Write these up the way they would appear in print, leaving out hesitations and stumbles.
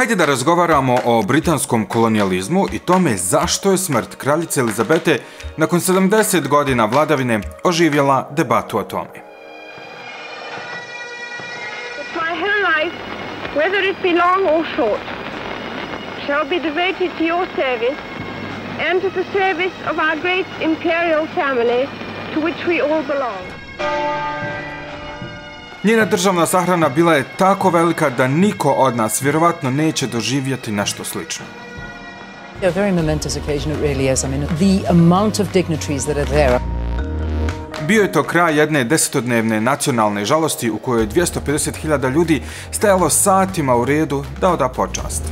Hajde da razgovaramo o britanskom kolonijalizmu i tome zašto je smrt kraljice Elizabete nakon 70 godina vladavine oživjela debatu o tome. My whole life, whether it be long or short, shall be devoted to your service and to the service of our great imperial family to which we all belong. Njena državna sahrana bila je tako velika da niko od nas vjerovatno neće doživjeti nešto slično. A very momentous occasion it really is. I mean, the amount of dignitaries that are there. Bio je to kraj jedne desetodnevne nacionalne žalosti u kojoj je 250.000 ljudi stajalo satima u redu da oda počast.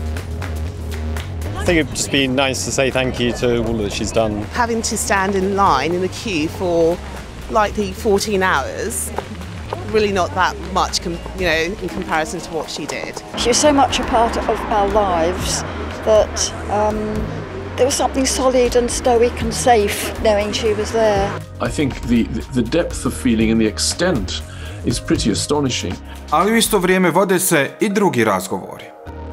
I think it'd just be nice to say thank you to all that she's done. Having to stand in line in the queue for likely 14 hours, really not that much, in comparison to what she did. She was so much a part of our lives that there was something solid and stoic and safe knowing she was there. I think the depth of feeling and the extent is pretty astonishing. Ali u isto vrijeme vode se i drugi razgovori.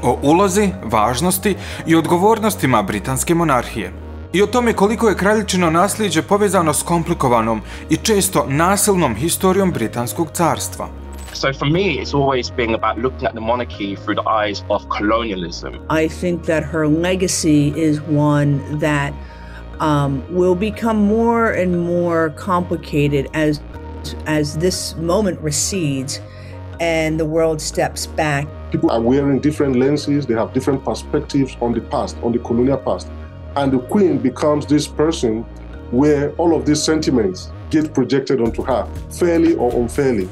O ulozi, važnosti i odgovornostima britanske monarhije. I o tome koliko je kraljičino nasljeđe povezano s komplikovanom i često nasilnom historijom Britanskog carstva. So for me, it's always been about looking at the monarchy through the eyes of colonialism. I think that her legacy is one that will become more and more complicated as this moment recedes and the world steps back. People are wearing different lenses, they have different perspectives on the past, on the colonial past. And the Queen becomes this person where all of these sentiments get projected onto her, fairly or unfairly.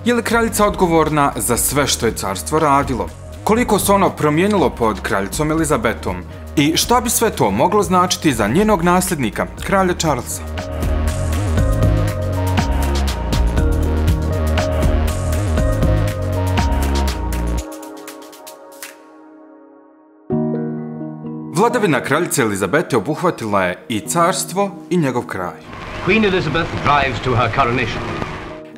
Je li kraljica odgovorna za sve što je carstvo radilo? Koliko se ono promijenilo pod kraljicom Elizabetom? I šta bi sve to moglo značiti za njenog nasljednika, kralja Charlesa? Vladavina kraljice Elizabete obuhvatila je i carstvo i njegov kraj. Queen Elizabeth drives to her coronation.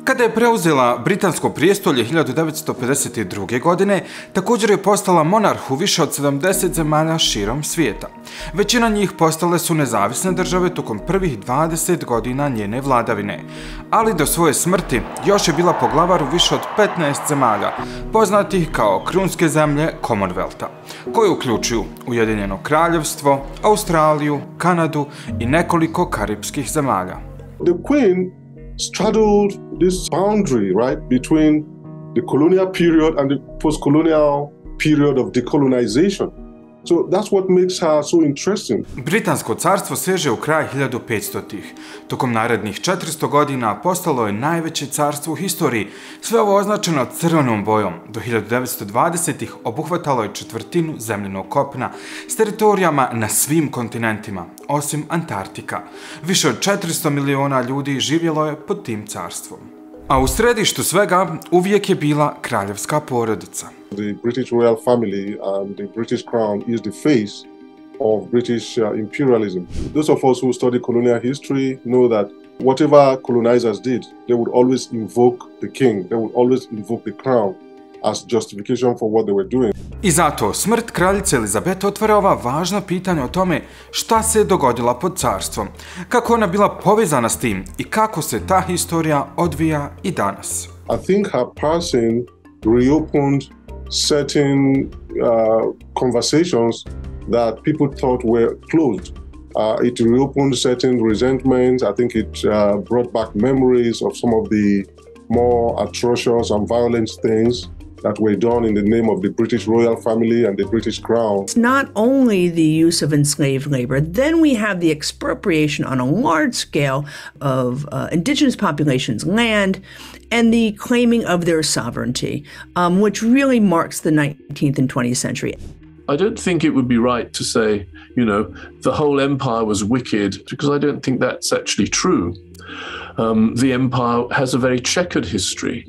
Kada je preuzela britansko prijestolje 1952. godine, također je postala monarh u više od 70 zemalja širom svijeta. Većina njih postale su nezavisne države tokom prvih 20 godina njene vladavine, ali do svoje smrti još je bila poglavar u više od 15 zemalja, poznatih kao krunske zemlje Commonwealtha, koje uključuju Ujedinjeno kraljevstvo, Australiju, Kanadu i nekoliko karipskih zemalja. The Queen straddled this boundary, right, between the colonial period and the post-colonial period of decolonization. So that's what makes her so interesting. Britansko carstvo seže u kraj 1500-ih. Tokom narednih 400 godina postalo je najveće carstvo u historiji, sve ovo označeno crvenom bojom. Do 1920-ih obuhvatalo je četvrtinu zemljinog kopna s teritorijama na svim kontinentima, osim Antarktika. Više od 400 miliona ljudi živjelo je pod tim carstvom. A u središtu svega uvijek je bila kraljevska porodica. The British royal family and the British crown is the face of British imperialism. Those of us who study colonial history know that whatever colonizers did, they would always invoke the king, they would always invoke the crown as justification for what they were doing. I zato smrt kraljice Elizabete otvara ova važna pitanja o tome šta se dogodila pod carstvom, kako ona bila povezana s tim i kako se ta historija odvija i danas. I think her passing reopened certain conversations that people thought were closed. It reopened certain resentments. I think it brought back memories of some of the more atrocious and violent things that were done in the name of the British royal family and the British crown. It's not only the use of enslaved labor, then we have the expropriation on a large scale of indigenous populations' land and the claiming of their sovereignty, which really marks the 19th and 20th century. I don't think it would be right to say, the whole empire was wicked, because I don't think that's actually true. The empire has a very checkered history.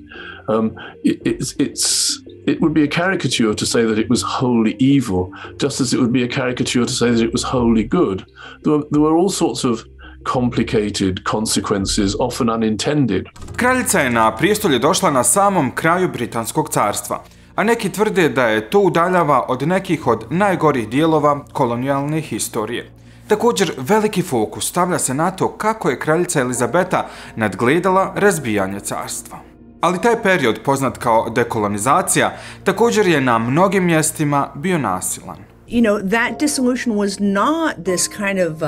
It would be a caricature to say that it was wholly evil, just as it would be a caricature to say that it was wholly good. There were all sorts of complicated consequences, often unintended. Kraljica je na prijestolje došla na samom kraju Britanskog carstva. a neki tvrde da je to udaljava od nekih od najgorih dijelova kolonijalne historije. Također, veliki fokus stavlja se na to kako je kraljica Elizabeta nadgledala razbijanje carstva. Ali taj period, poznat kao dekolonizacija, također je na mnogim mjestima bio nasilan. You know, that dissolution was not this kind of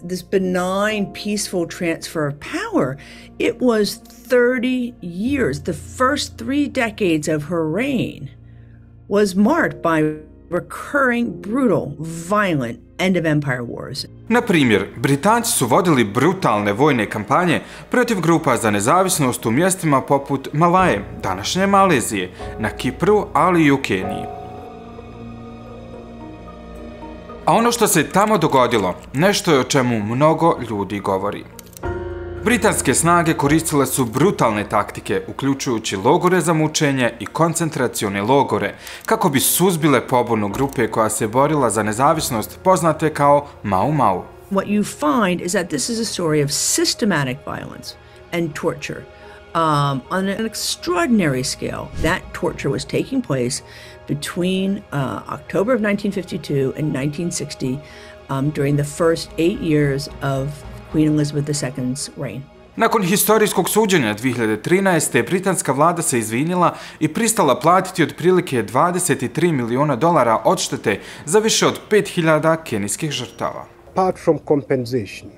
this benign, peaceful transfer of power. It was 30 years. The first 3 decades of her reign was marked by recurring, brutal, violent end of empire wars. Na primjer, Britanci su vodili brutalne vojne kampanje protiv grupa za nezavisnost u mjestima poput Malaje, današnje Malezije, na Kipru, ali i u Keniji. A ono što se tamo dogodilo, nešto je o čemu mnogo ljudi govori. Britanske snage koristile su brutalne taktike, uključujući logore za mučenje i koncentracione logore, kako bi suzbile pobunu grupe koja se borila za nezavisnost poznate kao Mau Mau. What you find is that this is a story of systematic violence and torture on an extraordinary scale. That torture was taking place between October of 1952 and 1960 during the first 8 years of Queen Elizabeth II's reign. Nakon historijskog suđenja 2013. britanska vlada se izvinila i pristala platiti otprilike $23 milijuna odštete za više od 5.000 kenijskih žrtava. Apart from compensation,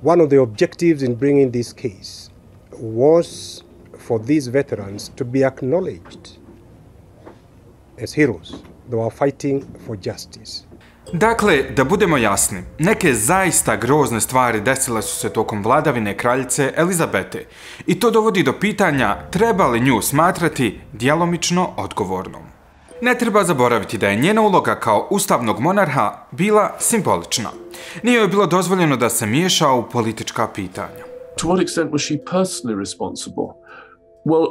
one of the objectives in bringing this case was for these veterans to be acknowledged as heroes that were fighting for justice. Dakle, da budemo jasni, neke zaista grozne stvari desile su se tokom vladavine kraljice Elizabete i to dovodi do pitanja treba li nju smatrati djelomično odgovornom. Ne treba zaboraviti da je njena uloga kao ustavnog monarha bila simbolična. Nije joj bilo dozvoljeno da se miješa u politička pitanja. To what extent was she personally responsible? Well,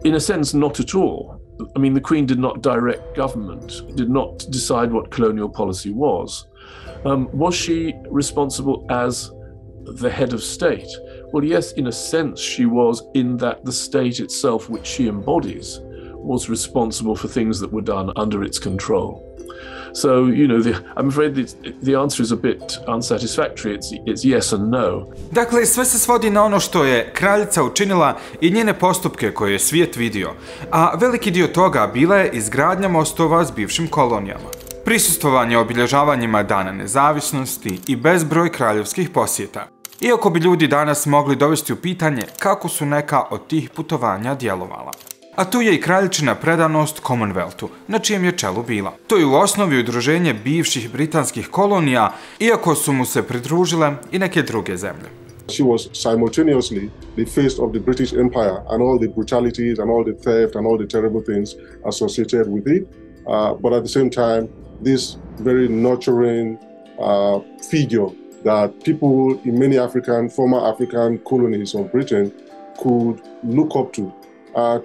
in a sense, not at all. I mean, the Queen did not direct government, did not decide what colonial policy was. Was she responsible as the head of state? Well, yes, in a sense she was, in that the state itself, which she embodies, was responsible for things that were done under its control. So, you know, I'm afraid the answer is a bit unsatisfactory. It's yes and no. Dakle, sve se svodi na ono što je kraljica učinila i njene postupke koje je svijet vidio, a veliki dio toga bila je izgradnja mostova s bivšim kolonijama, prisustvovanje obilježavanjima Dana nezavisnosti i bezbroj kraljevskih posjeta. Iako bi ljudi danas mogli dovesti u pitanje kako su neka od tih putovanja djelovala. A tu je i kraljičina predanost Commonwealthu, na čijem je čelu bila. To je u osnovi udruženje bivših britanskih kolonija, iako su mu se pridružile i neke druge zemlje. She was simultaneously the face of the British Empire and all the brutalities and all the theft and all the terrible things associated with it. But at the same time, this very nurturing figure that people in many former African colonies of Britain could look up to.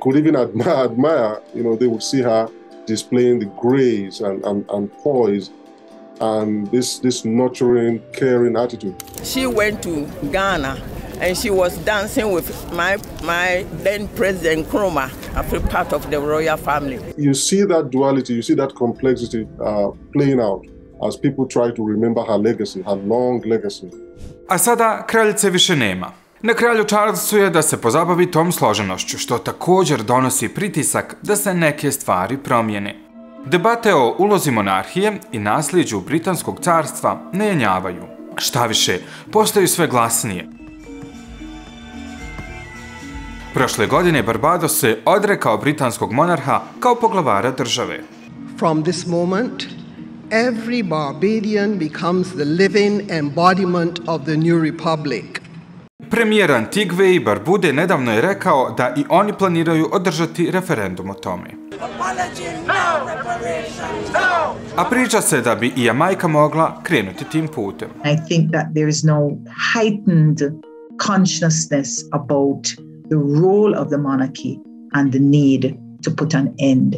Could even admire, you know, they would see her displaying the grace and poise and this nurturing, caring attitude. She went to Ghana and she was dancing with my then President Nkrumah, a part of the royal family. You see that duality, you see that complexity playing out as people try to remember her legacy, her long legacy. A sada kraljice više nema. Na kralju Charlesu je da se pozabavi tom složenošću, što također donosi pritisak da se neke stvari promijene. Debate o ulozi monarhije i nasljeđu Britanskog carstva ne jenjavaju. Štaviše, postaju sve glasnije. Prošle godine Barbados se odrekao britanskog monarha kao poglavara države. From this moment, every Barbadian becomes the living embodiment of the new republic. Premijer Antigve i Barbude nedavno je rekao da i oni planiraju održati referendum o tome. A priča se da bi i Jamajka mogla krenuti tim putem. I think that there is no heightened consciousness about the role of the monarchy and the need to put an end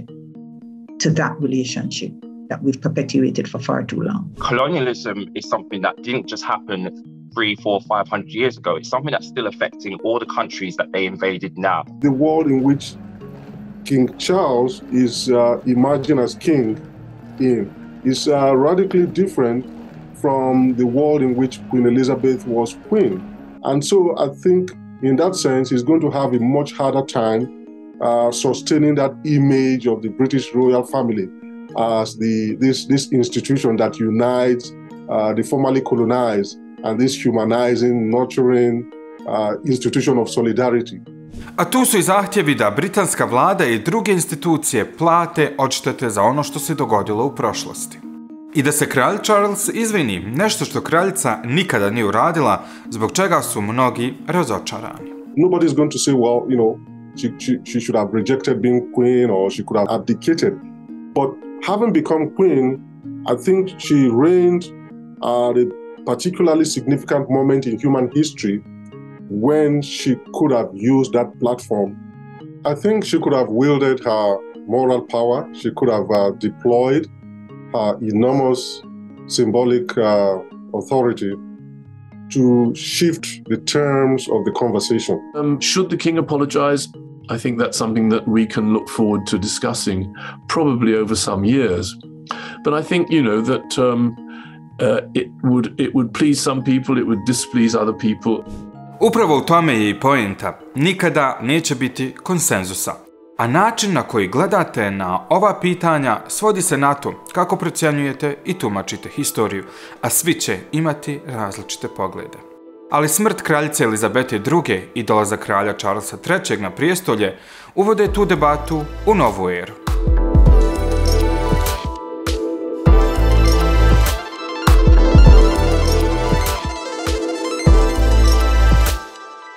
to that relationship that we've perpetuated for far too long. Colonialism is something that didn't just happen 300, 400, 500 years ago. It's something that's still affecting all the countries that they invaded now. The world in which King Charles is imagined as king in is radically different from the world in which Queen Elizabeth was queen. And so I think in that sense, he's going to have a much harder time sustaining that image of the British royal family as this institution that unites the formerly colonized and this humanizing, nurturing institution of solidarity. A tu su i zahtjevi da britanska vlada i druge institucije plate odštete za ono što se dogodilo u prošlosti. I da se kralj Charles izvini, nešto što kraljica nikada nije uradila, zbog čega su mnogi razočarani. Nobody is going to say, well, you know, she should have rejected being queen or she could have abdicated. But having become queen, I think she reigned at a particularly significant moment in human history when she could have used that platform. I think she could have wielded her moral power. She could have deployed her enormous symbolic authority to shift the terms of the conversation. Should the king apologize? I think that's something that we can look forward to discussing, probably over some years. But I think, you know, that it would please some people, it would displease other people. Upravo u tome je i poenta. Nikada neće biti konsenzusa. A način na koji gledate na ova pitanja svodi se na to kako procjenjujete i tumačite historiju, a svi će imati različite poglede. Ali smrt kraljice Elizabete II i dolazak kralja Charlesa III na prijestolje uvode tu debatu u novu eru.